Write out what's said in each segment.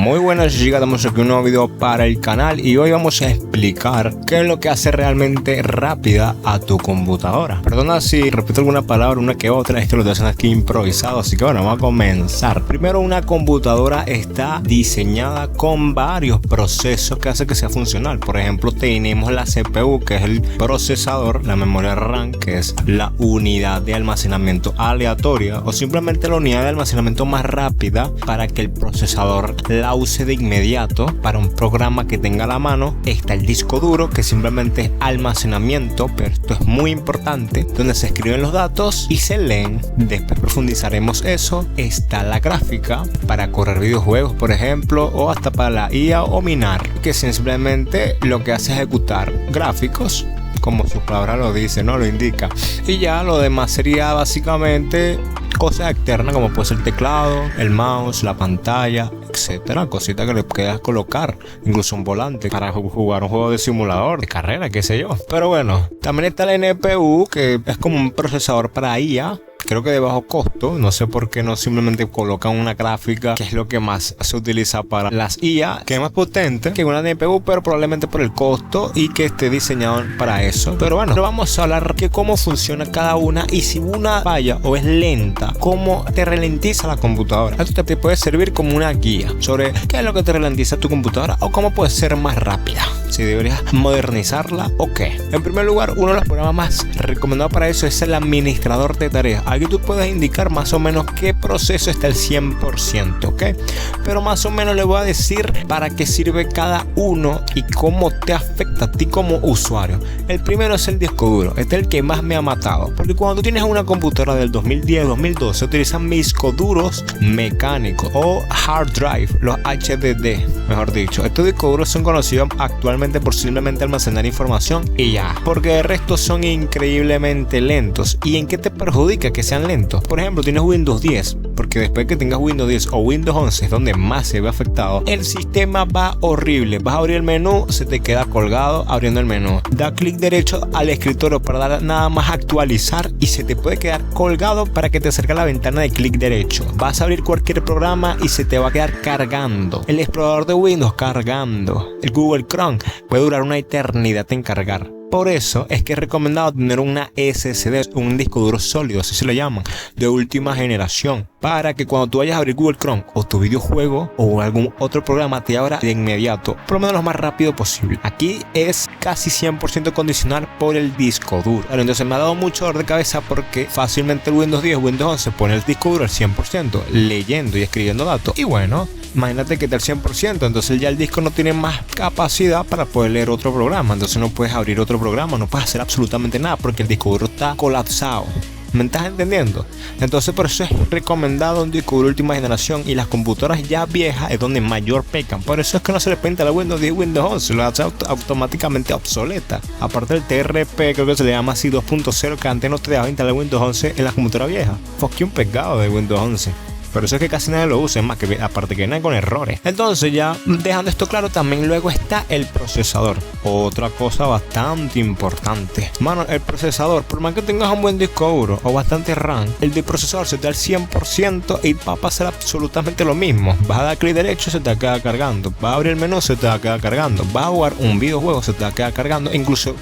Muy buenas chicas, estamos aquí un nuevo video para el canal y hoy vamos a explicar qué es lo que hace realmente rápida a tu computadora. Perdona si repito alguna palabra, una que otra, esto lo estoy haciendo aquí improvisado, así que bueno, vamos a comenzar. Primero, una computadora está diseñada con varios procesos que hacen que sea funcional. Por ejemplo, tenemos la CPU, que es el procesador, la memoria RAM, que es la unidad de almacenamiento aleatoria o simplemente la unidad de almacenamiento más rápida para que el procesador la use de inmediato para un programa que tenga a la mano. Está el disco duro, que simplemente es almacenamiento, pero esto es muy importante, donde se escriben los datos y se leen. Después profundizaremos eso. Está la gráfica para correr videojuegos, por ejemplo, o hasta para la IA o minar, que simplemente lo que hace es ejecutar gráficos, como su palabra lo dice, no lo indica. Y ya lo demás sería básicamente cosas externas, como puede ser el teclado, el mouse, la pantalla, etcétera. Cositas que le puedas colocar, incluso un volante para jugar un juego de simulador, de carrera, qué sé yo. Pero bueno, también está el NPU, que es como un procesador para IA. Creo que de bajo costo, no sé por qué no simplemente colocan una gráfica, que es lo que más se utiliza para las IA, que es más potente que una NPU, pero probablemente por el costo y que esté diseñado para eso. Pero bueno, vamos a hablar de cómo funciona cada una y si una falla o es lenta, cómo te ralentiza la computadora. Esto te puede servir como una guía sobre qué es lo que te ralentiza tu computadora o cómo puede ser más rápida, si deberías modernizarla o qué. En primer lugar, uno de los programas más recomendados para eso es el administrador de tareas. Aquí tú puedes indicar más o menos qué proceso está al 100%, ¿ok? Pero más o menos le voy a decir para qué sirve cada uno y cómo te afecta a ti como usuario. El primero es el disco duro. Este es el que más me ha matado, porque cuando tú tienes una computadora del 2010-2012 utilizan discos duros mecánicos o hard drive, los HDD, mejor dicho. Estos discos duros son conocidos actualmente por simplemente almacenar información y ya, porque el resto son increíblemente lentos. ¿Y en qué te perjudica que sean lentos? Por ejemplo, tienes Windows 10, porque después que tengas Windows 10 o Windows 11 es donde más se ve afectado. El sistema va horrible. Vas a abrir el menú, se te queda colgado abriendo el menú. Da clic derecho al escritorio para dar nada más actualizar y se te puede quedar colgado para que te acerque a la ventana de clic derecho. Vas a abrir cualquier programa y se te va a quedar cargando. El explorador de Windows cargando. El Google Chrome puede durar una eternidad en cargar. Por eso es que es recomendado tener una SSD, un disco duro sólido, así se lo llaman, de última generación, para que cuando tú vayas a abrir Google Chrome o tu videojuego o algún otro programa te abra de inmediato, por lo menos lo más rápido posible. Aquí es casi 100% condicional por el disco duro. Bueno, entonces me ha dado mucho dolor de cabeza porque fácilmente el Windows 10 o Windows 11 pone el disco duro al 100%, leyendo y escribiendo datos. Y bueno, imagínate que está al 100%, entonces ya el disco no tiene más capacidad para poder leer otro programa, entonces no puedes abrir otro programa, no puedes hacer absolutamente nada porque el disco duro está colapsado. ¿Me estás entendiendo? Entonces por eso es recomendado un disco duro última generación, y las computadoras ya viejas es donde mayor pecan. Por eso es que no se le puede instalar Windows 10 y Windows 11, lo hace automáticamente obsoleta. Aparte del TRP, creo que se le llama así 2.0, que antes no te dejaba instalar Windows 11 en las computadoras viejas. Fue un pecado de Windows 11. Por eso es que casi nadie lo usa, más que aparte que viene con errores. Entonces, ya dejando esto claro, también luego está el procesador. Otra cosa bastante importante. Mano, el procesador, por más que tengas un buen disco duro o bastante RAM, el del procesador se te da al 100% y va a pasar absolutamente lo mismo. Vas a dar clic derecho, se te va a quedar cargando. Vas a abrir el menú, se te va a quedar cargando. Vas a jugar un videojuego, se te va a quedar cargando. Incluso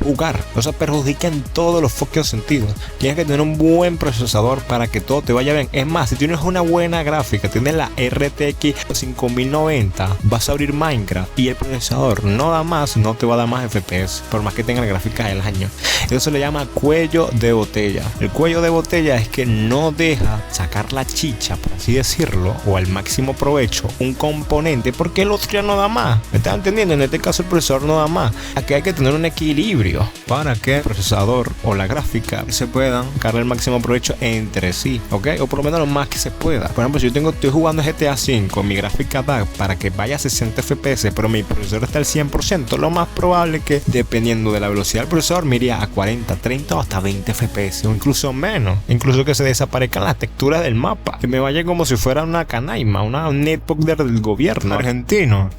jugar, o sea, perjudica en todos los fucking sentidos. Tienes que tener un buen procesador para que todo te vaya bien. Es más, si tienes una buena gráfica, tienes la RTX 5090, vas a abrir Minecraft y el procesador no te va a dar más FPS, por más que tenga la gráfica del año. Eso se le llama cuello de botella. El cuello de botella es que no deja sacar la chicha, por así decirlo, o al máximo provecho un componente porque el otro ya no da más. ¿Me estás entendiendo? En este caso el procesador no da más. Aquí hay que tener un equilibrio para que el procesador o la gráfica se puedan cargar el máximo provecho entre sí, ¿ok? O por lo menos lo más que se pueda. Por ejemplo, si yo estoy jugando GTA 5, mi gráfica da para que vaya a 60 FPS, pero mi procesador está al 100%, lo más probable es que, dependiendo de la velocidad del procesador, me iría a 40, 30 o hasta 20 FPS, o incluso menos. Incluso que se desaparezcan las texturas del mapa, que me vaya como si fuera una canaima, una netbook del gobierno argentino.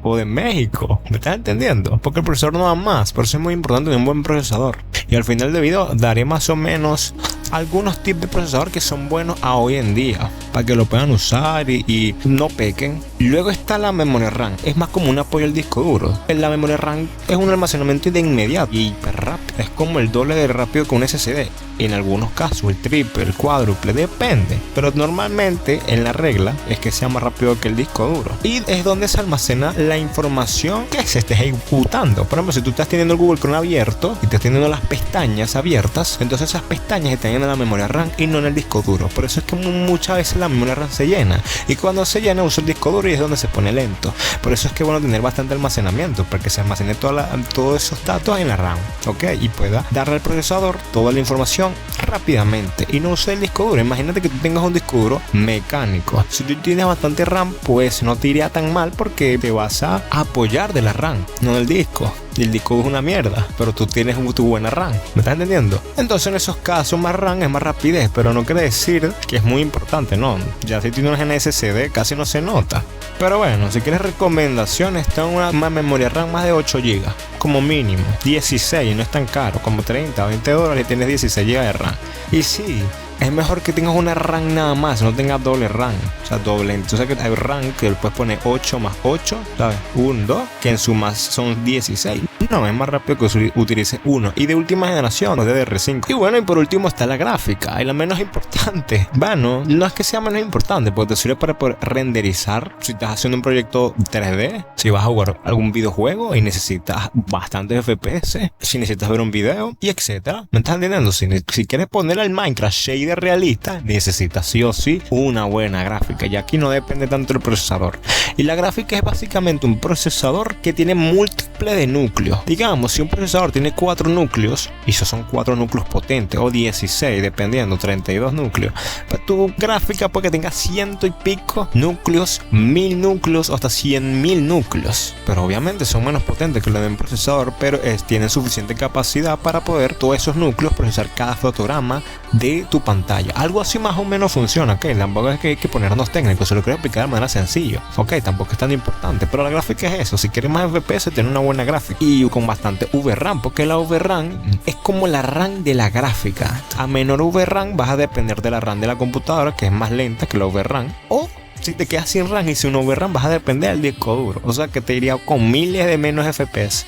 O de México, ¿me estás entendiendo? Porque el procesador no da más, por eso es muy importante tener un buen procesador. Y al final del video daré más o menos algunos tipos de procesador que son buenos a hoy en día para que lo puedan usar y no pequen. Luego está la memoria RAM, es más como un apoyo al disco duro. La memoria RAM es un almacenamiento de inmediato y hiper rápido, es como el doble de rápido que un SSD. En algunos casos el triple, el cuádruple, depende, pero normalmente en la regla es que sea más rápido que el disco duro, y es donde se almacena la información que se esté ejecutando. Por ejemplo, si tú estás teniendo el Google Chrome abierto y estás teniendo las pestañas abiertas, entonces esas pestañas están en la memoria RAM y no en el disco duro. Por eso es que muchas veces la memoria RAM se llena, y cuando se llena usa el disco duro y es donde se pone lento. Por eso es que es bueno tener bastante almacenamiento, para que se almacene todos esos datos en la RAM, ¿ok? Y pueda darle al procesador toda la información rápidamente y no use el disco duro. Imagínate que tú tengas un disco duro mecánico. Si tú tienes bastante RAM, pues no te iría tan mal, porque te vas a apoyar de la RAM, no del disco. Y el disco es una mierda, pero tú tienes tu buena RAM. ¿Me estás entendiendo? Entonces en esos casos más RAM es más rapidez, pero no quiere decir que es muy importante, no. Ya si tienes una SSD casi no se nota. Pero bueno, si quieres recomendaciones, tengo una memoria RAM más de 8 GB como mínimo, 16, no es tan caro, como 30 o 20 dólares y tienes 16 GB de RAM. Y sí, es mejor que tengas una RAM nada más, no tengas doble RAM. O sea, doble. Entonces que hay RAM que le puedes poner 8 más 8, ¿sabes? 1, 2, que en suma son 16. No, es más rápido que utilices uno. Y de última generación, los DDR5. Y bueno, y por último está la gráfica, y la menos importante. Bueno, no es que sea menos importante, porque te sirve para poder renderizar. Si estás haciendo un proyecto 3D, si vas a jugar algún videojuego y necesitas bastantes FPS, si necesitas ver un video, y etcétera. ¿Me estás entendiendo? Si quieres poner al Minecraft shader realista, necesitas sí o sí una buena gráfica, y aquí no depende tanto del procesador. Y la gráfica es básicamente un procesador que tiene múltiples de núcleos. Digamos, si un procesador tiene 4 núcleos, y esos son 4 núcleos potentes, o 16, dependiendo, 32 núcleos, pues tu gráfica puede que tenga 100 y pico núcleos, 1000 núcleos, o hasta 100.000 núcleos. Pero obviamente son menos potentes que los de un procesador, pero tienen suficiente capacidad para poder todos esos núcleos procesar cada fotograma de tu pantalla. Algo así más o menos funciona, ok. Tampoco es que hay que ponernos técnicos, se lo quiero explicar de manera sencilla, ok. Tampoco es tan importante, pero la gráfica es eso. Si quieres más FPS, tener una buena gráfica y con bastante VRAM, porque la VRAM es como la RAM de la gráfica. A menor VRAM vas a depender de la RAM de la computadora, que es más lenta que la VRAM, o si te quedas sin RAM y sin VRAM vas a depender del disco duro, o sea que te iría con miles de menos FPS.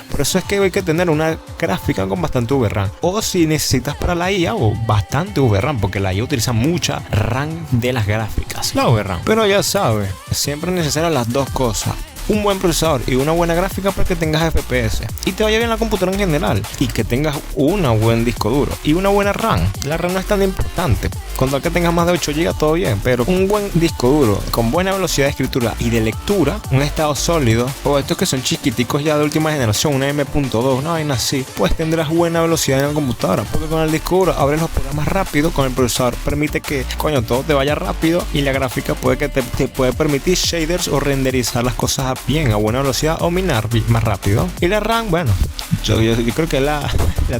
Por eso es que hay que tener una gráfica con bastante VRAM. O si necesitas para la IA, o bastante VRAM, porque la IA utiliza mucha RAM de las gráficas, la VRAM. Pero ya sabes, siempre es necesario las dos cosas: un buen procesador y una buena gráfica, para que tengas FPS y te vaya bien la computadora en general, y que tengas un buen disco duro y una buena RAM. La RAM no es tan importante, con tal que tengas más de 8 GB todo bien, pero un buen disco duro con buena velocidad de escritura y de lectura, un estado sólido, o estos que son chiquiticos ya de última generación, una M.2, una vaina así, pues tendrás buena velocidad en la computadora, porque con el disco duro abres los programas rápido, con el procesador permite que todo te vaya rápido, y la gráfica puede que te puede permitir shaders o renderizar las cosas bien a buena velocidad, o minar más rápido. Y la RAM, bueno, yo creo que la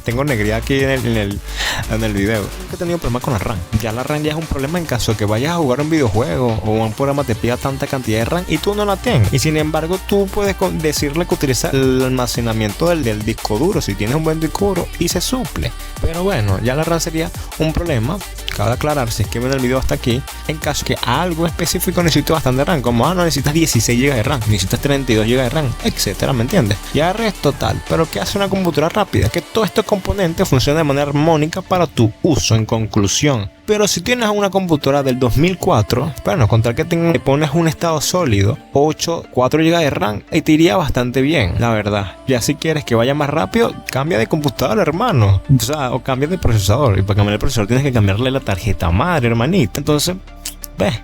tengo negrida aquí en el video. Nunca he tenido problema con la RAM. Ya la RAM ya es un problema en caso de que vayas a jugar un videojuego o un programa te pida tanta cantidad de RAM y tú no la tienes. Y sin embargo, tú puedes decirle que utiliza el almacenamiento del disco duro, si tienes un buen disco duro, y se suple. Pero bueno, ya la RAM sería un problema. Cabe aclarar, si es que ven el video hasta aquí, en caso que algo específico necesito bastante RAM, como no necesitas 16 GB de RAM, necesitas 32 GB de RAM, etcétera, ¿me entiendes? Ya resto tal. Pero ¿qué hace una computadora rápida? Que todos estos componentes funcionan de manera armónica para tu uso, en conclusión. Pero si tienes una computadora del 2004, bueno, con tal que te pones un estado sólido, 4 GB de RAM, y te iría bastante bien, la verdad. Ya si quieres que vaya más rápido, cambia de computadora, hermano. O sea, o cambia de procesador. Y para cambiar el procesador tienes que cambiarle la tarjeta madre, hermanito. Entonces,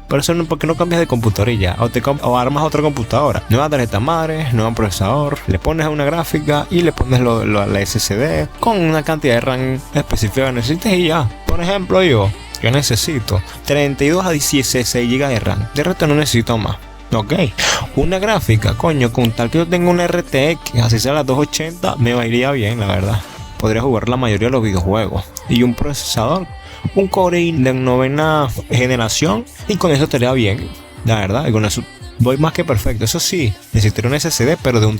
por eso ¿por qué no cambias de computadora y ya? O armas otra computadora, nueva tarjeta madre, nuevo procesador, le pones una gráfica y le pones la SSD con una cantidad de RAM específica que necesites, y ya. Por ejemplo, yo necesito 32 a 16 GB de RAM, de resto no necesito más. Ok, una gráfica, con tal que yo tenga una RTX, así sea la 280, me iría bien, la verdad. Podría jugar la mayoría de los videojuegos. Y un procesador, un Core i de 9ª generación, y con eso te iría bien, la verdad. Y con eso voy más que perfecto. Eso sí, necesito un SSD, pero de 1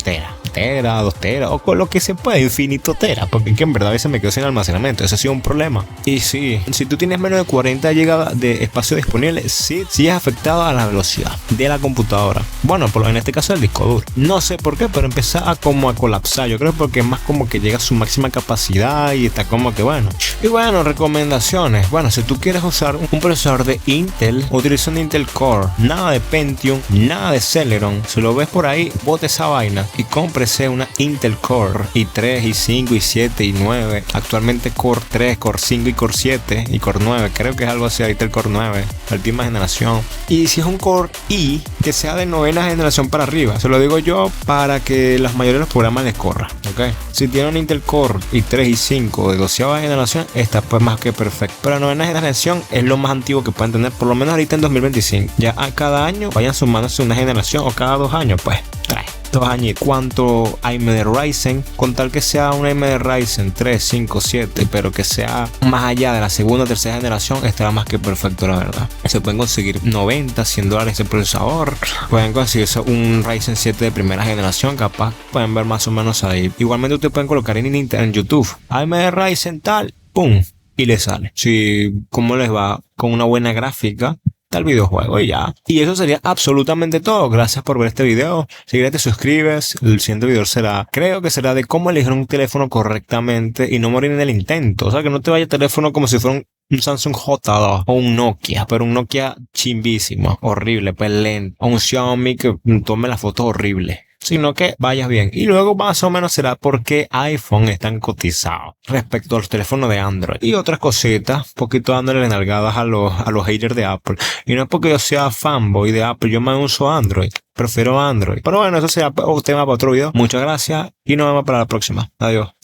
tera, 2 teras, o con lo que se pueda, infinito tera, porque es que en verdad a veces me quedo sin almacenamiento. Eso ha sido un problema. Y sí, si tú tienes menos de 40 GB de espacio disponible, sí es afectado a la velocidad de la computadora. Bueno, en este caso el disco duro. No sé por qué, pero empieza a como a colapsar. Yo creo porque es más como que llega a su máxima capacidad y está como que bueno. Y bueno, recomendaciones. Bueno, si tú quieres usar un procesador de Intel, utiliza un Intel Core. Nada de Pentium, nada de Celeron. Si lo ves por ahí, bote esa vaina y cómprese una Intel Core i3, i5, i7, i9. Actualmente Core 3, Core 5 y Core 7 y Core 9. Creo que es algo así, ahorita el Core 9, la última generación. Y si es un Core i, que sea de 9ª generación para arriba. Se lo digo yo para que la mayoría de los programas les corra, ¿ok? Si tiene un Intel Core i3 y 5 de 12ª generación, está pues más que perfecto. Pero la 9ª generación es lo más antiguo que pueden tener, por lo menos ahorita en 2025. Ya a cada año vayan sumándose una generación, o cada 2 años, pues trae 2 años. Cuanto AMD Ryzen, con tal que sea una AMD Ryzen 3, 5, 7, pero que sea más allá de la segunda o tercera generación, estará más que perfecto, la verdad. Se pueden conseguir 90, 100 dólares de procesador. Pueden conseguirse un Ryzen 7 de primera generación, capaz pueden ver más o menos ahí. Igualmente ustedes pueden colocar en YouTube AMD Ryzen tal, pum, y les sale. Si cómo les va con una buena gráfica el videojuego y ya. Y eso sería absolutamente todo. Gracias por ver este video. Si quieres te suscribes. El siguiente video creo que será de cómo elegir un teléfono correctamente y no morir en el intento. O sea, que no te vaya el teléfono como si fuera un Samsung J2 o un Nokia, pero un Nokia chimbísimo, horrible, pues lento, o un Xiaomi que tome la foto horrible, sino que vayas bien. Y luego más o menos será porque iPhone están cotizados respecto a los teléfonos de Android y otras cositas, poquito dándole nalgadas a los haters de Apple. Y no es porque yo sea fanboy de Apple, yo me uso Android, prefiero Android. Pero bueno, eso será un tema para otro video. Muchas gracias y nos vemos para la próxima. Adiós.